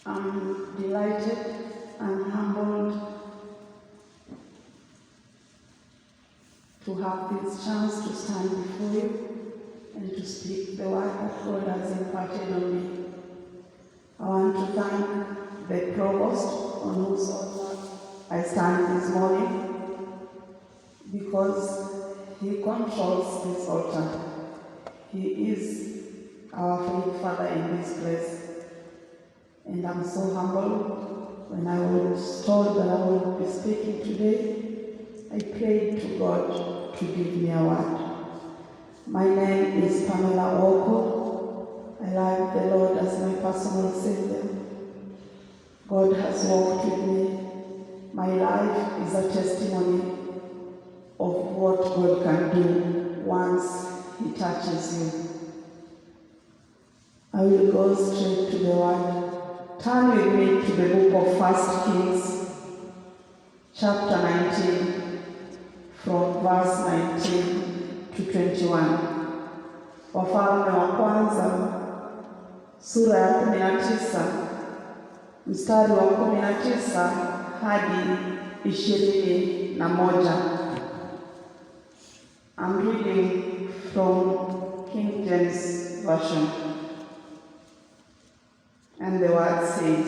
I'm delighted and humbled to have this chance to stand before you and to speak the word that God has imparted on me. I want to thank the provost on whose altar I stand this morning, because he controls this altar. He is our faith father in this place. And I'm so humbled. When I was told that I would be speaking today, I prayed to God to give me a word. My name is Pamela Oko. I love the Lord as my personal Savior. God has walked with me. My life is a testimony of what God can do once He touches you. I will go straight to the word. Turn with me to the book of 1 Kings, chapter 19, from verse 19 to 21. Wafalme wa kwanza, sura ya 19, mstari wa 19 hadi 21. I'm reading from King James Version. And the word says,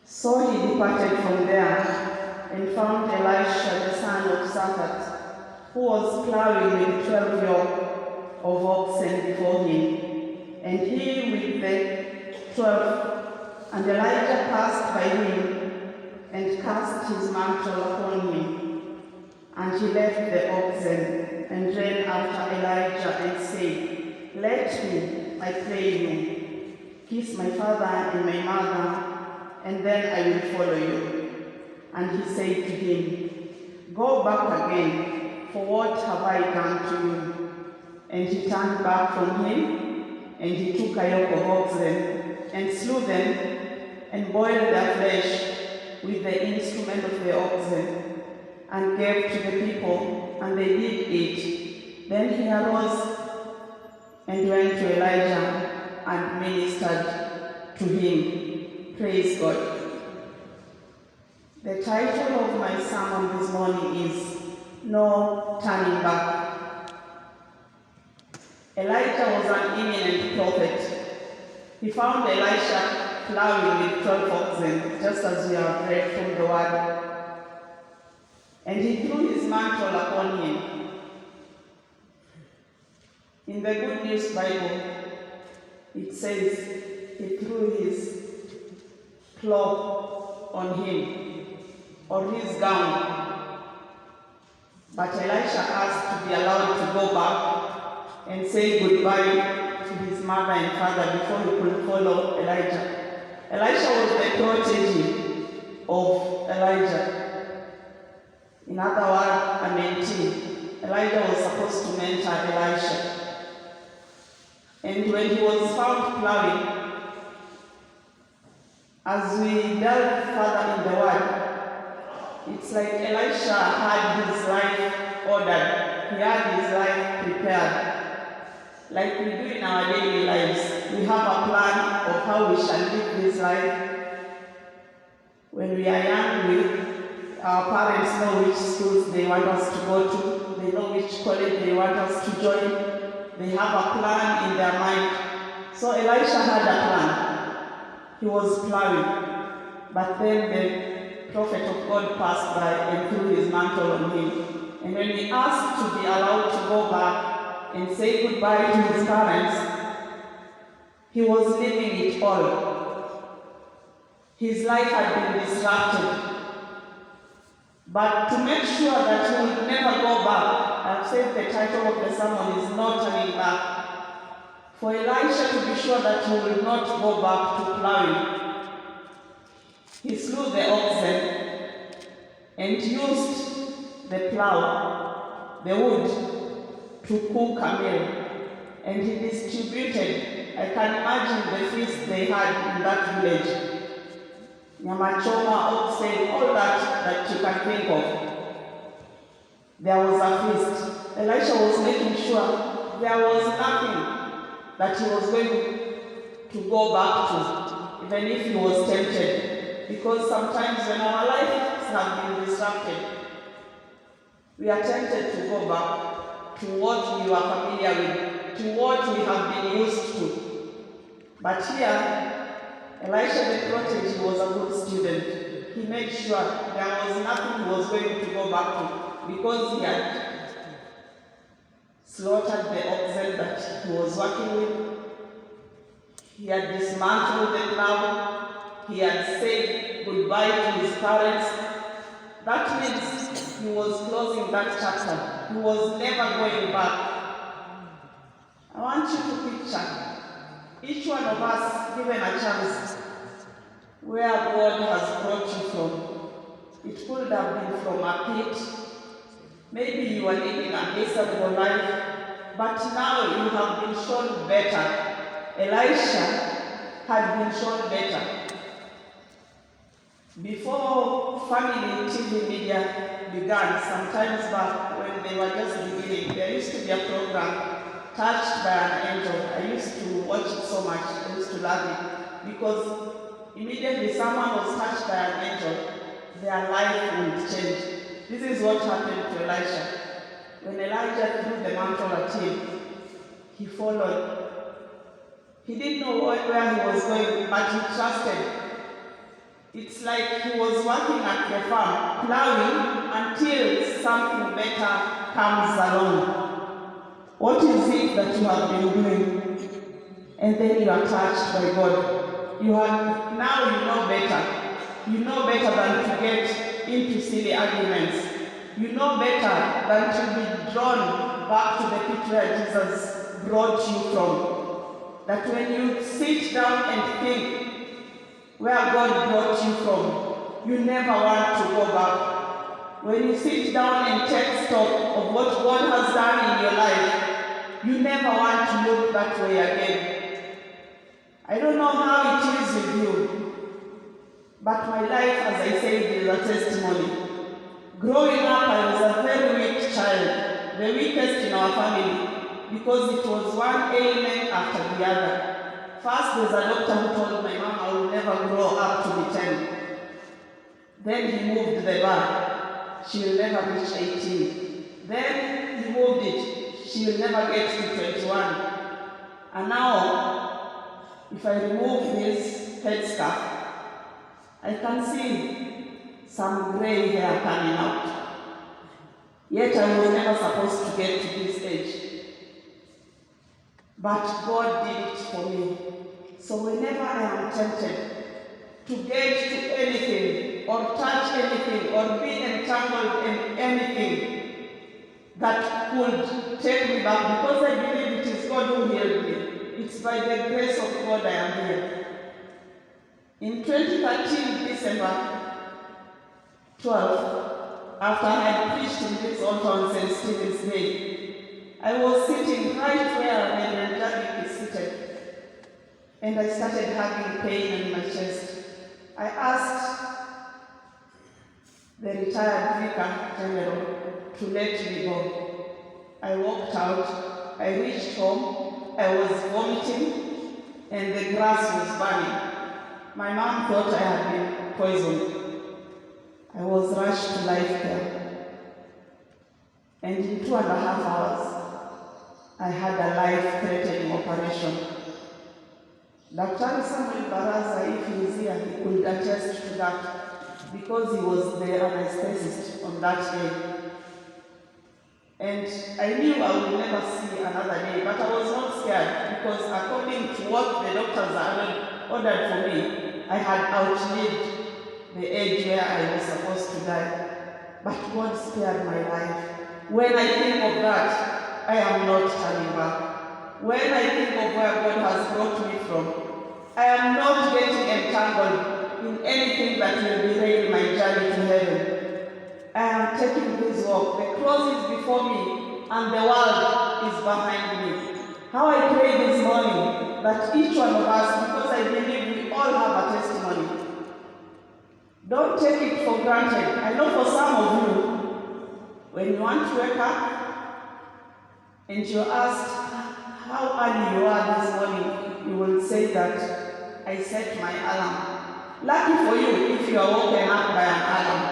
So he departed from there and found Elisha the son of Shaphat, who was plowing with 12 yoke of oxen before him, and he with the 12. And Elijah passed by him and cast his mantle upon him. And he left the oxen and ran after Elijah and said, Let me, I pray you, kiss my father and my mother, and then I will follow you. And he said to him, Go back again, for what have I done to you? And he turned back from him, and he took a yoke of oxen, and slew them, and boiled their flesh with the instrument of the oxen, and gave to the people, and they did eat. Then he arose and went to Elijah and ministered to him. Praise God. The title of my sermon this morning is No Turning Back. Elijah was an eminent prophet. He found Elisha plowing with 12 oxen, just as we have read from the word. And he threw his mantle upon him. In the Good News Bible, it says he threw his cloak on him, or his gown. But Elisha asked to be allowed to go back and say goodbye to his mother and father before he could follow Elijah. Elisha was the protege of Elijah. In other words, a mentee. Elijah was supposed to mentor Elisha. And when he was found plowing, as we delve further in the word, it's like Elisha had his life ordered. He had his life prepared. Like we do in our daily lives, we have a plan of how we shall live this life. When we are young, our parents know which schools they want us to go to. They know which college they want us to join. They have a plan in their mind. So Elisha had a plan. He was plowing. But then the prophet of God passed by and threw his mantle on him. And when he asked to be allowed to go back and say goodbye to his parents, he was leaving it all. His life had been disrupted. But to make sure that he would never go back, I've said the title of the sermon is No Turning Back. For Elisha to be sure that he will not go back to plowing, he slew the oxen and used the plow, the wood, to cook a meal. And he distributed, I can imagine the feast they had in that village. Nyama choma, oxen, all that you can think of. There was a feast. Elisha was making sure there was nothing that he was going to go back to, even if he was tempted. Because sometimes when our lives have been disrupted, we are tempted to go back to what we were familiar with, to what we have been used to. But here, Elisha the prophet, he was a good student. He made sure there was nothing he was going to go back to, because he had slaughtered the oxen that he was working with. He had dismantled the plow. He had said goodbye to his parents. That means he was closing that chapter. He was never going back. I want you to picture each one of us given a chance where God has brought you from. It could have been from a pit. Maybe you are living a miserable life, but now you have been shown better. Elisha had been shown better. Before family TV media began, sometimes back when they were just beginning, there used to be a program, Touched by an Angel. I used to watch it so much. I used to love it, because immediately someone was touched by an angel, their life would change. This is what happened to Elisha. When Elijah threw the mantle at him, he followed. He didn't know where he was going, but he trusted. It's like he was working at the farm, plowing until something better comes along. What is it that you have been doing? And then you are touched by God. Now you know better. You know better than to get into silly arguments. You know better than to be drawn back to the pit where Jesus brought you from. That when you sit down and think where God brought you from, you never want to go back. When you sit down and take stock of what God has done in your life, you never want to look that way again. I don't know how it is with you, but my life, as I said, is a testimony. Growing up, I was a very weak child, the weakest in our family, because it was one ailment after the other. First, there's a doctor who told my mom I will never grow up to be 10. Then he moved the bar. She will never reach 18. Then he moved it. She will never get to 21. And now, if I remove this headscarf, I can see some gray hair coming out. Yet I was never supposed to get to this age. But God did it for me. So whenever I am tempted to get to anything, or touch anything, or be entangled in anything that could take me back, because I believe it is God who healed me. It's by the grace of God I am here. In 2013, December 12th, after I had preached in this altar on St. Stephen's Day, I was sitting right where my grandmother is seated, and I started having pain in my chest. I asked the retired Vicar General to let me go. I walked out, I reached home, I was vomiting, and the grass was burning. My mom thought I had been poisoned. I was rushed to life care, and in 2.5 hours, I had a life-threatening operation. Dr. Samuel Baraza, if he is here, he could attest to that, because he was the anesthetist on that day. And I knew I would never see another day, but I was not scared, because according to what the doctors had ordered for me, I had outlived the age where I was supposed to die. But God spared my life. When I think of that, I am not turning back. When I think of where God has brought me from, I am not getting entangled in anything that will derail my journey to heaven. I am taking this walk. The cross is before me, and the world is behind me. How I pray this morning that each one of us, because I believe we all have a testimony, don't take it for granted. I know for some of you, when you want to wake up and you're asked how early you are this morning, you will say that I set my alarm. Lucky for you if you are woken up by an alarm.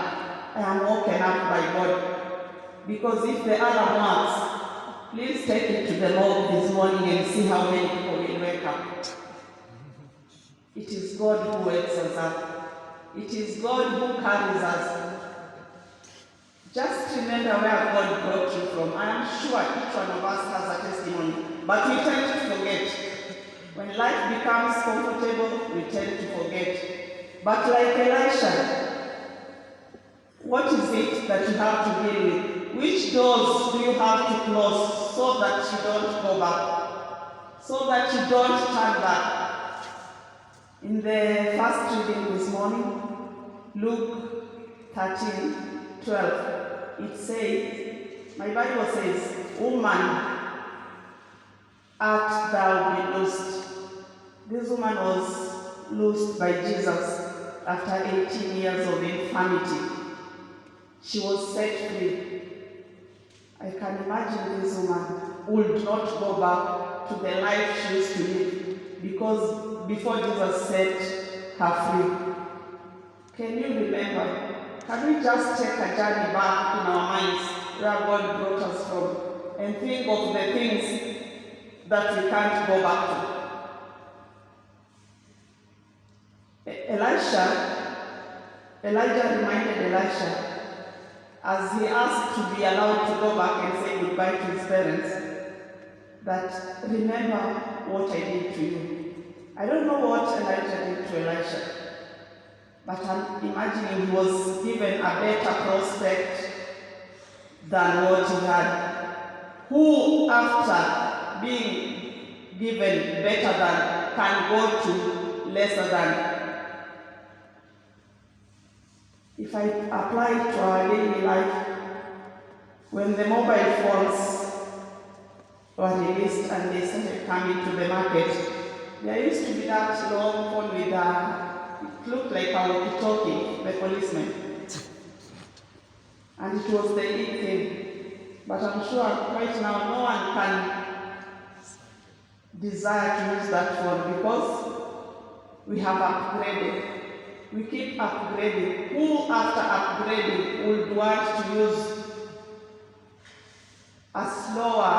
I am woken up by God. Because if the alarm works, please take it to the Lord this morning and see how many people will wake up. It is God who wakes us up. It is God who carries us. Just remember where God brought you from. I am sure each one of us has a testimony, but we tend to forget. When life becomes comfortable, we tend to forget. But like Elisha, what is it that you have to deal with? Which doors do you have to close so that you don't go back? So that you don't turn back? In the first reading this morning, Luke 13:12, it says, my Bible says, woman, art thou be loosed? This woman was loosed by Jesus after 18 years of infirmity. She was set free. I can imagine this woman would not go back to the life she used to live, because before Jesus set her free. Can you remember? Can we just take a journey back in our minds where God brought us from and think of the things that we can't go back to? Elijah reminded Elisha, as he asked to be allowed to go back and say goodbye to his parents, that remember what I did to you. I don't know what Elijah did to Elisha, but I'm imagining he was given a better prospect than what he had. Who, after being given better than, can go to lesser than? If I apply it to our daily life, when the mobile phones were released and they started coming to the market, there used to be that long phone with it looked like a walkie-talkie, the policeman. And it was the big thing. But I'm sure right now no one can desire to use that phone because we have upgraded. We keep upgrading. Who, after upgrading, would want to use a slower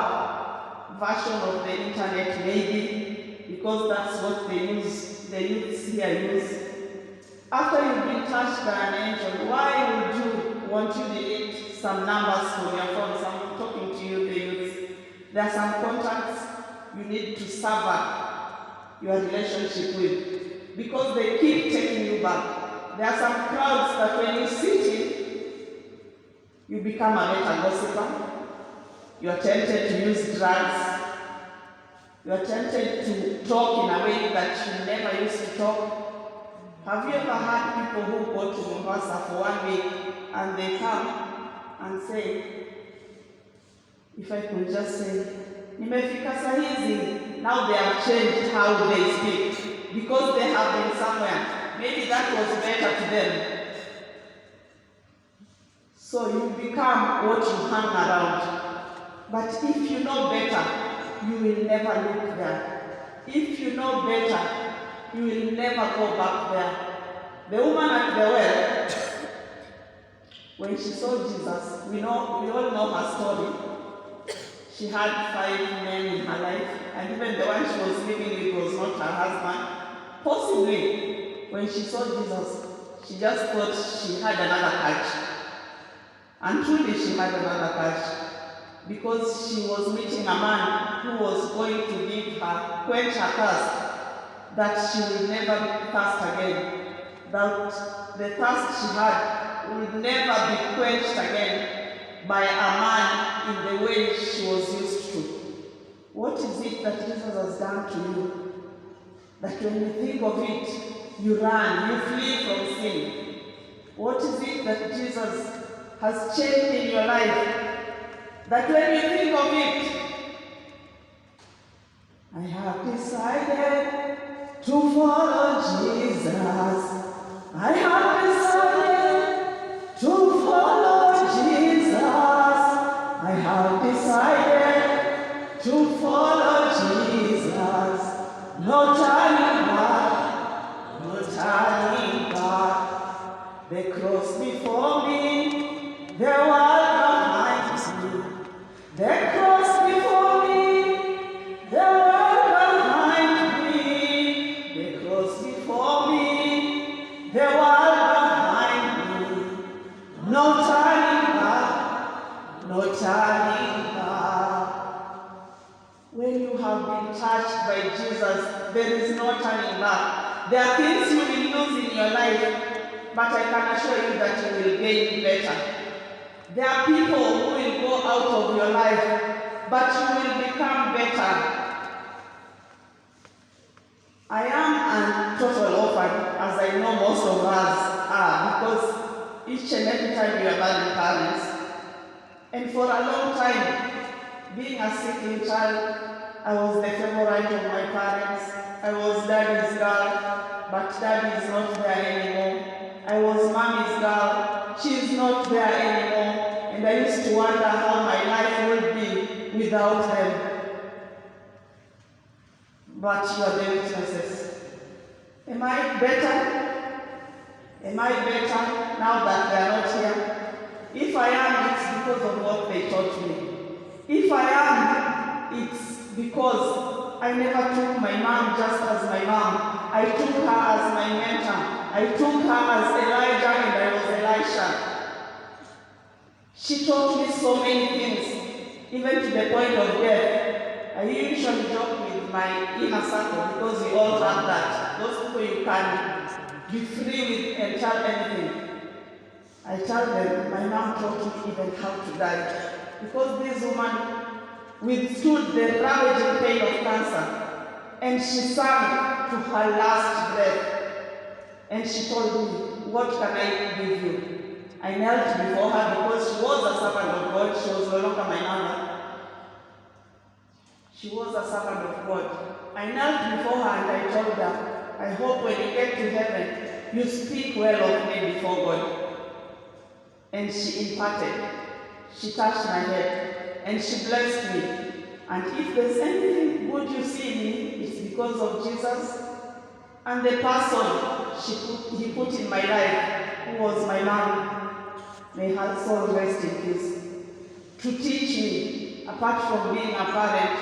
version of the internet, maybe, because that's what the youths here use? After you've been touched by an angel, why would you want to delete some numbers from your phone? So I'm talking to you, the youths. There are some contacts you need to sever your relationship with, because they keep taking you back. There are some crowds that when you sit in, you become a better gossiper. You are tempted to use drugs. You are tempted to talk in a way that you never used to talk. Have you ever had people who go to Mombasa for 1 week and they come and say, if I could just say, nimefika saa hizi, now they have changed how they speak because they have been somewhere. Maybe that was better to them. So you become what you hang around. But if you know better, you will never look there. If you know better, you will never go back there. The woman at the well, when she saw Jesus, we all know her story. She had 5 men in her life, and even the one she was living with was not her husband. Possibly, when she saw Jesus, she just thought she had another catch. And truly she had another catch, because she was meeting a man who was going to quench her thirst, that she will never thirst again. That the thirst she had will never be quenched again by a man in the way she was used to. What is it that Jesus has done to you? That when you think of it, you run, you flee from sin. What is it that Jesus has changed in your life? That when you think of it, I have decided to follow Jesus. I have decided to follow Jesus. I have decided to follow Jesus. Lord The cross before me, the world behind me. The cross before me, the world behind me. The cross before me, the world behind me. No turning back, no turning back. When you have been touched by Jesus, there is no turning back. There are things you will lose in your life, but I can assure you that you will gain better. There are people who will go out of your life, but you will become better. I am a total orphan, as I know most of us are, because each and every time we are burying parents. And for a long time, being a sickly child, I was the favorite of my parents. I was daddy's girl, but daddy is not there anymore. I was mommy's girl, she's not there anymore. And I used to wonder how my life would be without them. But you are the witnesses. Am I better? Am I better now that they are not here? If I am, it's because of what they taught me. If I am, it's because I never took my mom just as my mom. I took her as my mentor. I took her as Elijah and I was Elisha. She taught me so many things, even to the point of death. I usually joke with my inner circle because we all have that. Those people you can be free with and tell anything. I tell them, my mom taught me even how to die. Because this woman withstood the ravaging pain of cancer. And she sang to her last breath. And she told me, what can I give you? I knelt before her because she was a servant of God. She was no longer my mother. She was a servant of God. I knelt before her and I told her, I hope when you get to heaven, you speak well of me before God. And she imparted. She touched my head and she blessed me. And if there's anything good you see in me, it's because of Jesus and the person he put in my life, who was my mom. May her soul rest in peace. To teach me, apart from being a parent,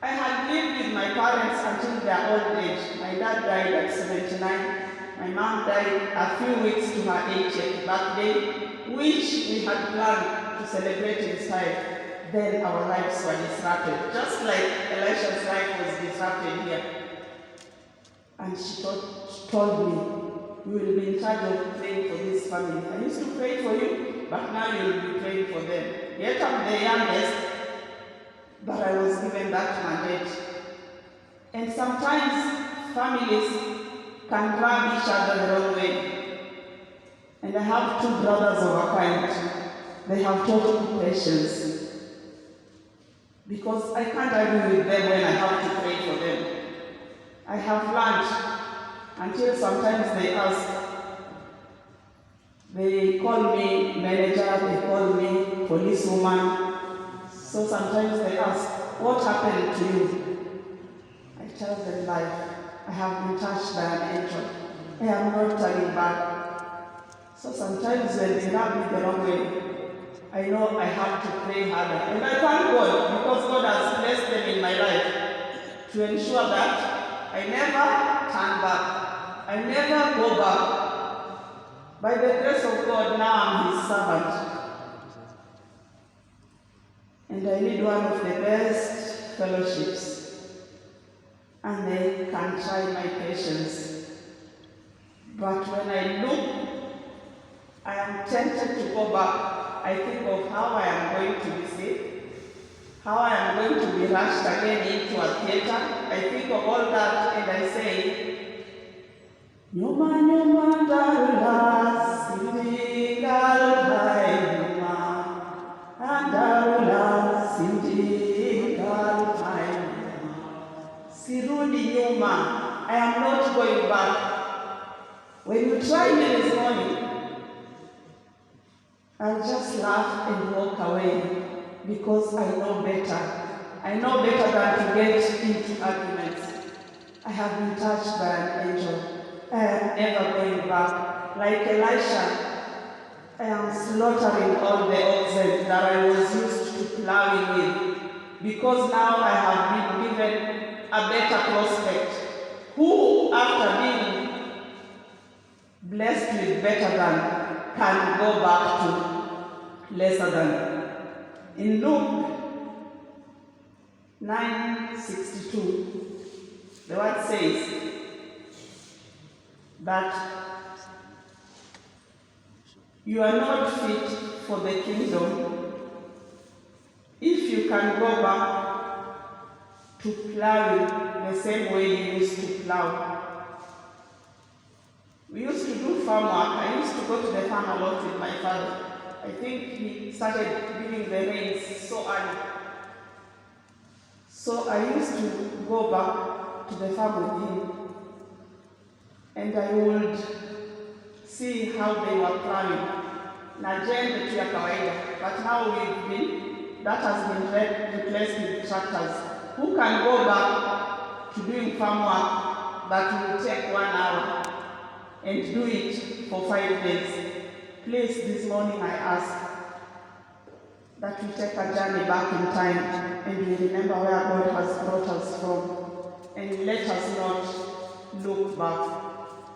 I had lived with my parents until their old age. My dad died at 79. My mom died a few weeks to her 80th birthday, which we had planned to celebrate in style. Then our lives were disrupted, just like Elisha's life was disrupted here. And she told me, you will be in charge of praying for this family. I used to pray for you, but now you will be praying for them. Yet I'm the youngest, but I was given that mandate. And sometimes families can rub each other the wrong way. And I have two brothers of a kind. They have taught me patience. Because I can't argue with them when I have to pray for them. I have learned until sometimes they ask. They call me manager, they call me policewoman. So sometimes they ask, what happened to you? I tell them life. I have been touched by an angel. I am not turning back. So sometimes when they rub me the wrong way, I know I have to pray harder. And I thank God because God has blessed them in my life to ensure that I never turn back. I never go back. By the grace of God, now I'm His servant. And I lead one of the best fellowships. And they can try my patience. But when I look, I am tempted to go back. I think of how I am going to be sick, how I am going to be rushed again into a theater. I think of all that and I say, Nyuma nyuma darula sindingal hai nyuma, darula sindingal hai nyuma. Sirudi nyuma, I am not going back. When you try me this morning, I'll just laugh and walk away because I know better. I know better than to get into arguments. I have been touched by an angel. I am never going back. Like Elisha, I am slaughtering all the oxen that I was used to plowing with, because now I have been given a better prospect. Who, after being blessed with better than, can go back to lesser than? In Luke 9:62, the word says that you are not fit for the kingdom if you can go back to plowing the same way you used to plow. We used to do farm work. I used to go to the farm a lot with my father. I think he started giving the rains so early. So I used to go back to the farm with him, and I would see how they were plowing. Na jembe tu ya kawaida, but now that has been replaced with tractors. Who can go back to doing farm work that will take 1 hour and do it for 5 days? Please, this morning I ask that we take a journey back in time and we remember where God has brought us from, and let us not look back.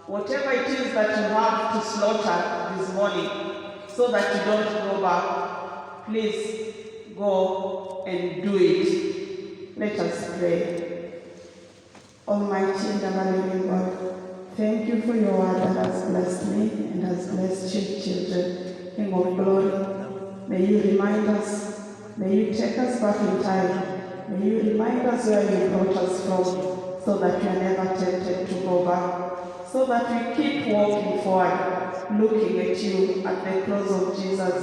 Whatever it is that you have to slaughter this morning so that you don't go back, please go and do it. Let us pray. Almighty and ever-living God, thank you for your word that has blessed me and has blessed your children. King of glory, may you remind us, may you take us back in time, may you remind us where you brought us from, so that we are never tempted to go back, so that we keep walking forward, looking at you at the cross of Jesus,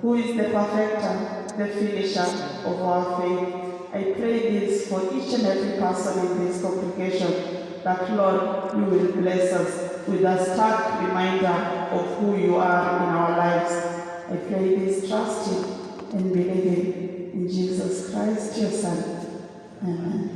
who is the perfecter, the finisher of our faith. I pray this for each and every person in this congregation, that Lord, you will bless us with a stark reminder of who you are in our lives. I pray this trusting and believing in Jesus Christ, your Son. Amen.